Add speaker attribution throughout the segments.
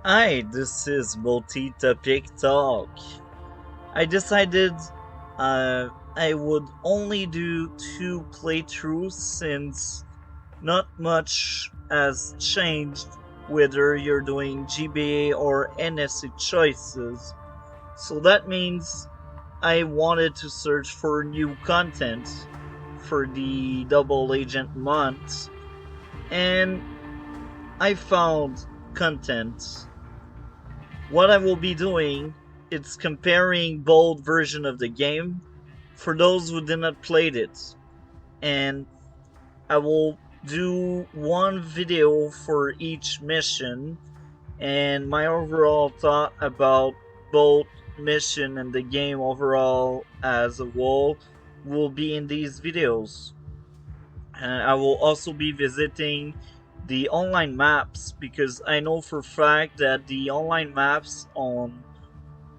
Speaker 1: Hi, this is multi-topic talk. I decided I would only do two playthroughs since not much has changed whether you're doing GBA or NSC choices. So that means I wanted to search for new content for the double agent month, and I found content. What I will be doing is comparing both version of the game for those who did not played it, and I will do one video for each mission, and my overall thought about both mission and the game overall as a whole will be in these videos. I will also be visiting the online maps because I know for a fact that the online maps on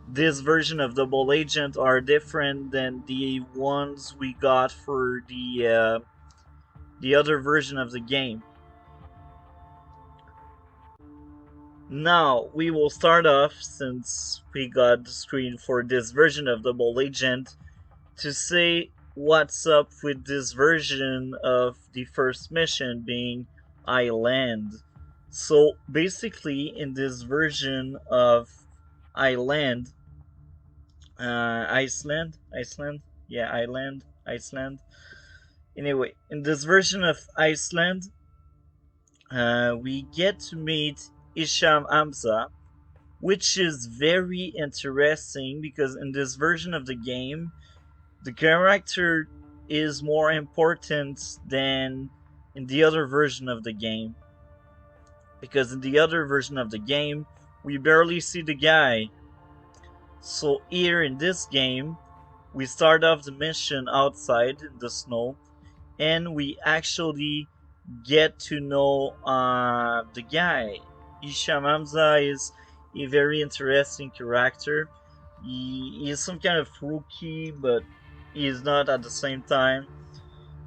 Speaker 1: this version of Double Agent are different than the ones we got for the other version of the game. Now we will start off, since we got the screen for this version of Double Agent, to say what's up with this version of the first mission being Iceland. So basically, in this version of Iceland, Iceland. Anyway, in this version of Iceland, we get to meet Isham Amza, which is very interesting because in this version of the game, the character is more important than in the other version of the game. Because in the other version of the game, we barely see the guy. So here in this game, we start off the mission outside in the snow, and we actually get to know the guy. Isham Hamza is a very interesting character. He is some kind of rookie, but he is not at the same time.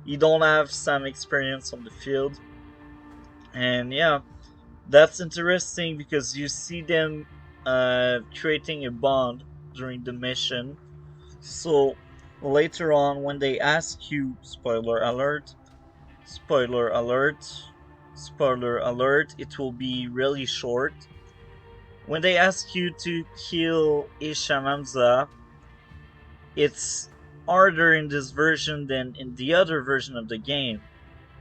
Speaker 1: He don't have some experience on the field, and yeah, that's interesting because you see them creating a bond during the mission. So later on, when they ask you, spoiler alert, spoiler alert, it will be really short. When they ask you to kill Isham Hamza, it's harder in this version than in the other version of the game.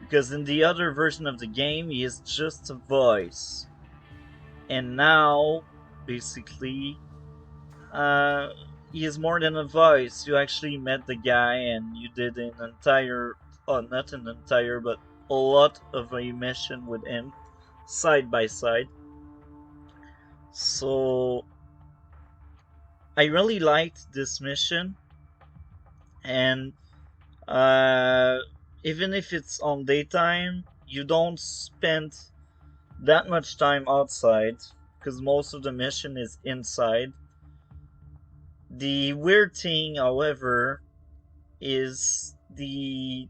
Speaker 1: Because in the other version of the game, he is just a voice. And now, basically, uh, he is more than a voice. You actually met the guy and you did an entire, oh, not an entire, but a lot of a mission with him, side by side. So I really liked this mission, and uh, even if it's on daytime, you don't spend that much time outside because most of the mission is inside. The weird thing, however, is the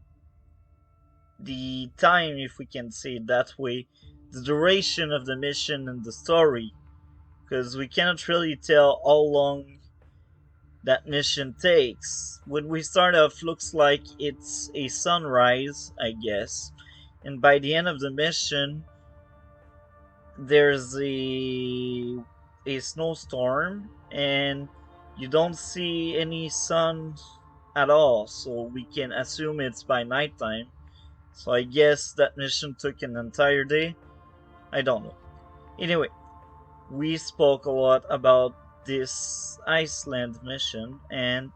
Speaker 1: time, if we can say it that way, the duration of the mission and the story, because we cannot really tell how long that mission takes. When we start off, looks like it's a sunrise, I guess, and by the end of the mission, there's a snowstorm, and you don't see any sun at all, so we can assume it's by nighttime. So I guess that mission took an entire day. I don't know. Anyway, we spoke a lot about this Iceland mission, and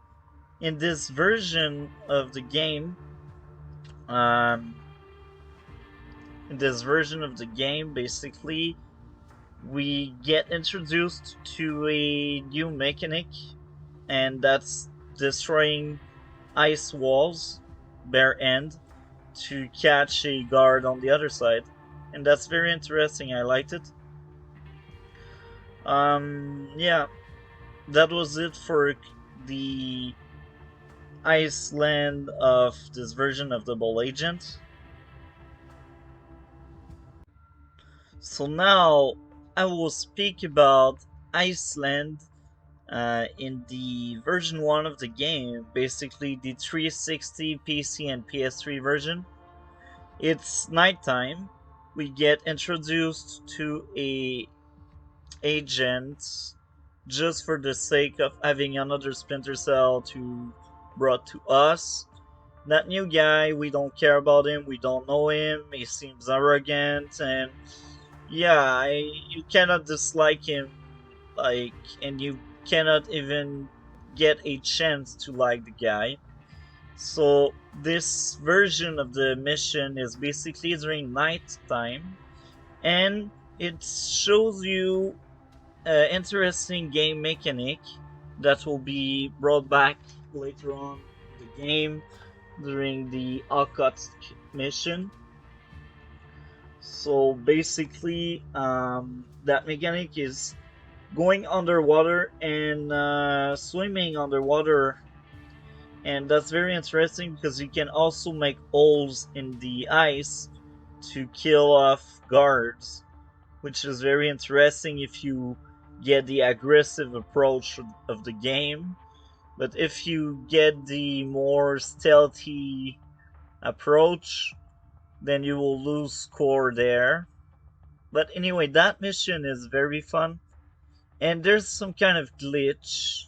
Speaker 1: in this version of the game, um, basically, we get introduced to a new mechanic, and that's destroying ice walls bare end to catch a guard on the other side, and that's very interesting. I liked it. Yeah, that was it for the Iceland of this version of Double Agent. So now I will speak about Iceland in the version 1 of the game, basically the 360 PC and PS3 version. It's nighttime. We get introduced to a agent just for the sake of having another Splinter Cell to brought to us. That new guy, we don't care about him, we don't know him, he seems arrogant, and yeah, you cannot dislike him, like, and you cannot even get a chance to like the guy. So this version of the mission is basically during night time, and it shows you an interesting game mechanic that will be brought back later on in the game during the Alcott mission. So basically, that mechanic is going underwater and swimming underwater, and that's very interesting because you can also make holes in the ice to kill off guards, which is very interesting if you get the aggressive approach of the game. But if you get the more stealthy approach, then you will lose score there. But anyway, that mission is very fun. And there's some kind of glitch.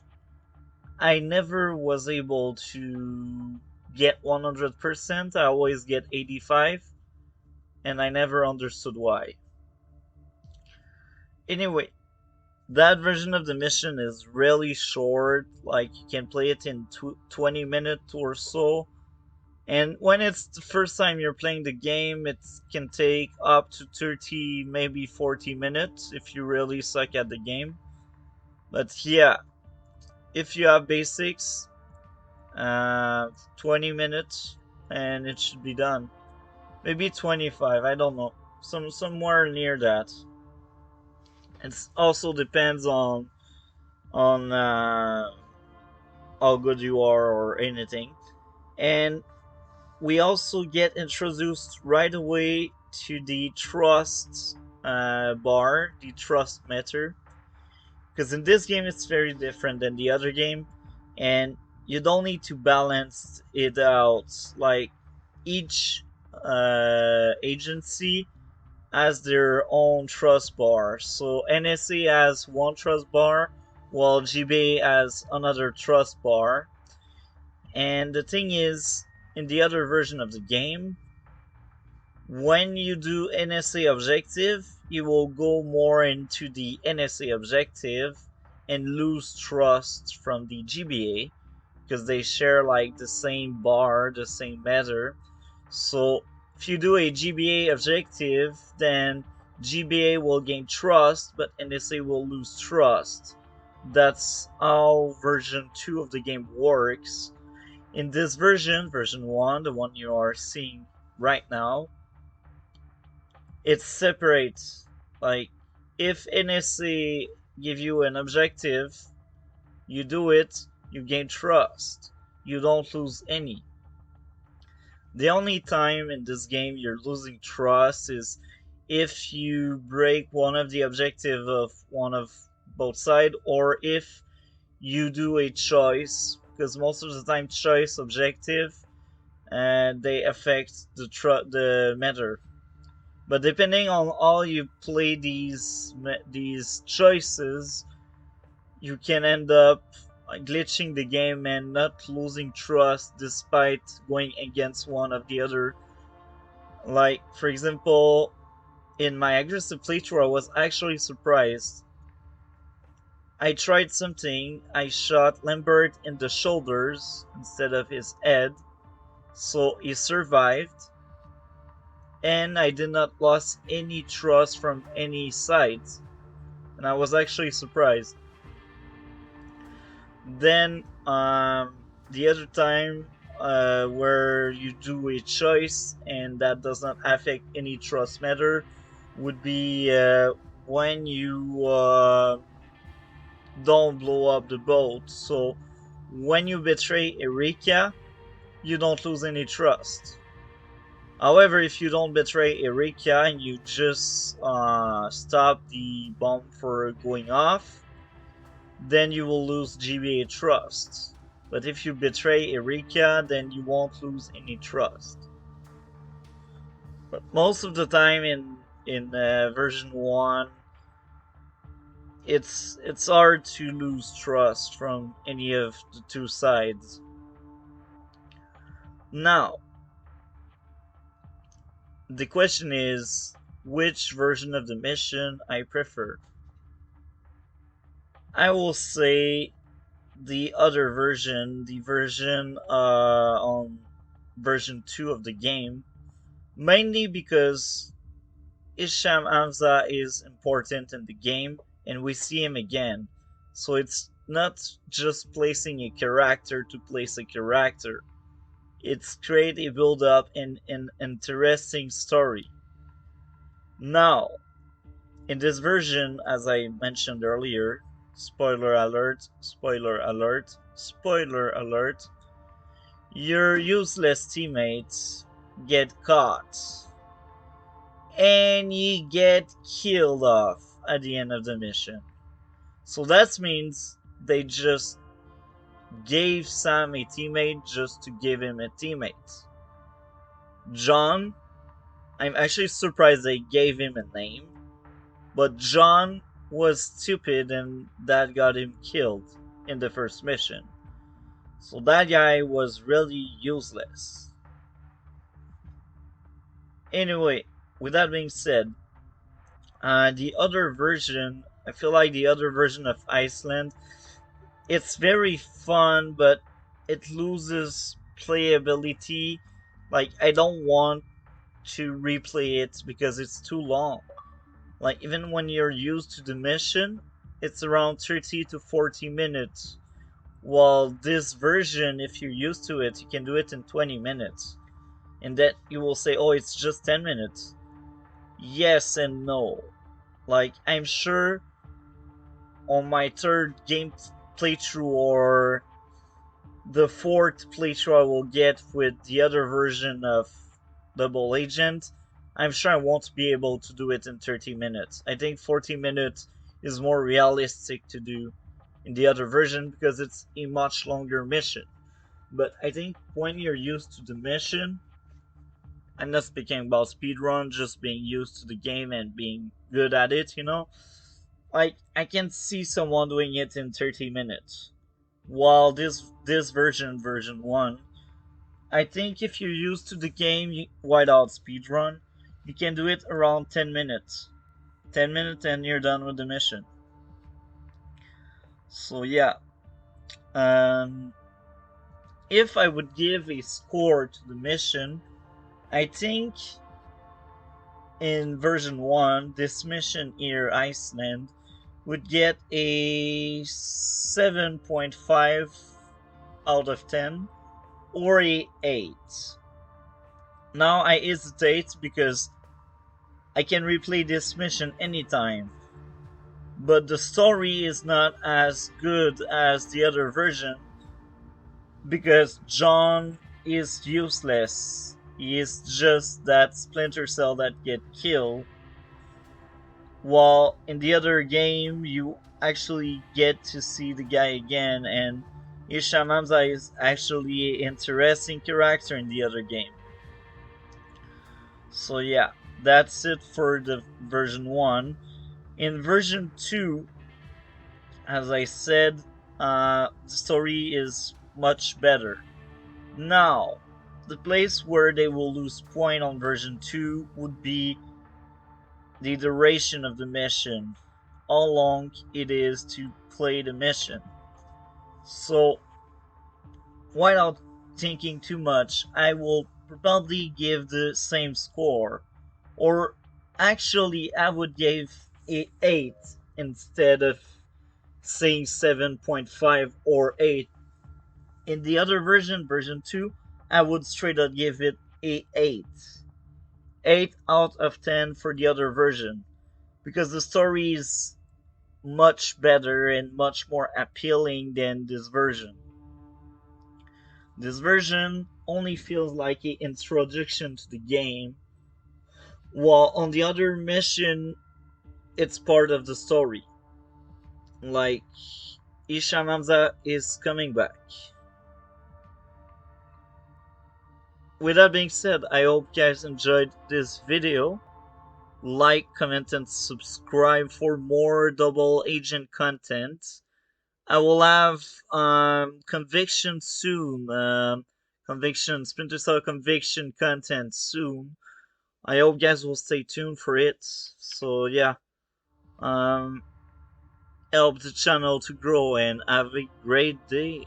Speaker 1: I never was able to get 100%. I always get 85, and I never understood why. Anyway, that version of the mission is really short. Like, you can play it in 20 minutes or so. And when it's the first time you're playing the game, it can take up to 30, maybe 40 minutes if you really suck at the game. But yeah, if you have basics, 20 minutes and it should be done. Maybe 25, I don't know. Somewhere near that. It also depends on how good you are or anything. And we also get introduced right away to the trust bar, the trust meter, because in this game it's very different than the other game, and you don't need to balance it out. Like, each agency has their own trust bar. So NSA has one trust bar, while GBA has another trust bar. And the thing is, in the other version of the game, when you do NSA objective, you will go more into the NSA objective and lose trust from the GBA because they share like the same bar, the same measure. So if you do a GBA objective, then GBA will gain trust, but NSA will lose trust. That's how version 2 of the game works. In this version, version 1, the one you are seeing right now, it's separate. Like, if NSA give you an objective, you do it, you gain trust. You don't lose any. The only time in this game you're losing trust is if you break one of the objective of one of both sides, or if you do a choice, because most of the time choice objective and they affect the matter. But depending on how you play these choices, you can end up glitching the game and not losing trust despite going against one of the other. Like, for example, in my aggressive playthrough, I was actually surprised. I tried something. I shot Lambert in the shoulders instead of his head, so he survived, and I did not lose any trust from any sides, and I was actually surprised. Then the other time where you do a choice and that does not affect any trust matter would be when you don't blow up the boat. So when you betray Erika, you don't lose any trust. However, if you don't betray Erika and you just stop the bomb for going off, then you will lose GBA trust. But if you betray Erika, then you won't lose any trust. But most of the time in version 1, it's hard to lose trust from any of the two sides. Now, the question is which version of the mission I prefer. I will say the other version, the version on version 2 of the game, mainly because Isham Hamza is important in the game and we see him again. So it's not just placing a character to place a character. It's create a build up and an interesting story. Now, in this version, as I mentioned earlier, spoiler alert, spoiler alert, spoiler alert, your useless teammates get caught and you get killed off at the end of the mission. So that means they just gave Sam a teammate just to give him a teammate. John, I'm actually surprised they gave him a name, but John was stupid and that got him killed in the first mission. So that guy was really useless. Anyway, with that being said, the other version, I feel like the other version of Iceland, it's very fun, but it loses playability. Like, I don't want to replay it because it's too long. Like, even when you're used to the mission, it's around 30 to 40 minutes. While this version, if you're used to it, you can do it in 20 minutes. And that you will say, oh, it's just 10 minutes. Yes and no. Like, I'm sure on my third game playthrough or the fourth playthrough I will get with the other version of Double Agent, I'm sure I won't be able to do it in 30 minutes. I think 40 minutes is more realistic to do in the other version because it's a much longer mission. But I think when you're used to the mission, I'm not speaking about speedrun, just being used to the game and being good at it, you know? Like, I can see someone doing it in 30 minutes. While this version 1, I think if you're used to the game without speedrun, you can do it around 10 minutes. 10 minutes and you're done with the mission. So yeah, um, if I would give a score to the mission, I think in version 1, this mission here, Iceland, would get a 7.5 out of 10 or a 8. Now I hesitate because I can replay this mission anytime, but the story is not as good as the other version because John is useless. He is just that Splinter Cell that get killed. While in the other game, you actually get to see the guy again, and Isham Hamza is actually an interesting character in the other game. So yeah, that's it for the version 1. In version 2, as I said, the story is much better. Now, the place where they will lose point on version 2 would be the duration of the mission, how long it is to play the mission. So, without thinking too much, I will probably give the same score. Or actually, I would give a 8 instead of saying 7.5 or 8. In the other version 2, I would straight up give it a 8. 8 out of 10 for the other version. Because the story is much better and much more appealing than this version. This version only feels like an introduction to the game, while on the other mission, it's part of the story. Like, Isham Hamza is coming back. With that being said, I hope you guys enjoyed this video. Like, comment, and subscribe for more double agent content. I will have conviction soon. Conviction, Splinter Cell conviction content soon. I hope you guys will stay tuned for it. So yeah, um, help the channel to grow and have a great day.